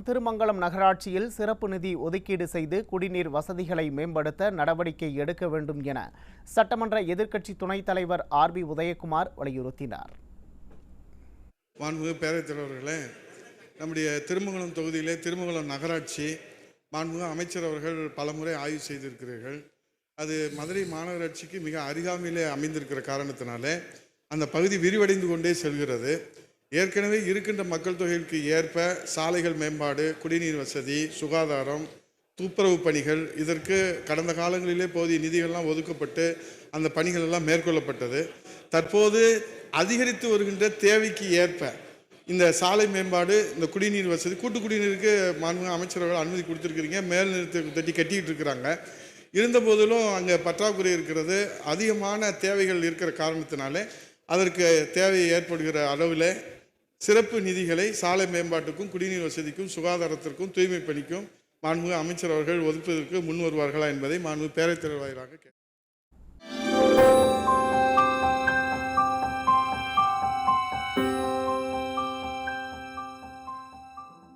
திருமங்கலம் நகராட்சியில் சிறப்பு நிதி ஒதுக்கீடு செய்து குடிநீர் வசதிகளை மேம்படுத்த நடவடிக்கை எடுக்க வேண்டும் என சட்டமன்ற எதிர்க்கட்சி துணைத் தலைவர் ஆர்.பி. உதயகுமார் வலியுறுத்தினார். மாண்புமிகு பேரவைத் தலைவர்களே, நம்முடைய திருமங்கலம் தொகுதியிலே திருமங்கலம் நகராட்சி மாண்புமிகு அமைச்சர் அவர்கள் பலமுறை ஆய்வு செய்திருக்கிறீர்கள். அது மதுரை மாநகராட்சிக்கு மிக அருகாமையிலே அமைந்திருக்கிற காரணத்தினாலே அந்த பகுதி விரிவடைந்து கொண்டே செல்கிறது. ஏற்கனவே இருக்கின்ற மக்கள் தொகைக்கு ஏற்ப சாலைகள் மேம்பாடு, குடிநீர் வசதி, சுகாதாரம், துப்புரவு பணிகள் இதற்கு கடந்த காலங்களிலே போதிய நிதிகள்லாம் ஒதுக்கப்பட்டு அந்த பணிகள் எல்லாம் மேற்கொள்ளப்பட்டது. தற்போது அதிகரித்து வருகின்ற தேவைக்கு ஏற்ப இந்த சாலை மேம்பாடு, இந்த குடிநீர் வசதி, கூட்டு குடிநீருக்கு மாண்புமிகு அமைச்சர்கள் அனுமதி கொடுத்துருக்கிறீங்க. மேல் நிறுத்தி தட்டி கட்டிக்கிட்டு இருக்கிறாங்க. இருந்த போதிலும் அங்கே பற்றாக்குறை இருக்கிறது. அதிகமான தேவைகள் இருக்கிற காரணத்தினாலே அதற்கு தேவை ஏற்படுகிற அளவில் சிறப்பு நிதிகளை சாலை மேம்பாட்டுக்கும், குடிநீர் வசதிக்கும், சுகாதாரத்திற்கும், தூய்மை பணிக்கும் மாண்புமிகு அமைச்சர் அவர்கள் ஒதுக்குவதற்கு முன் வருவார்களா என்பதை மாண்புமிகு பேரவைத் தலைவர் வாயிலாக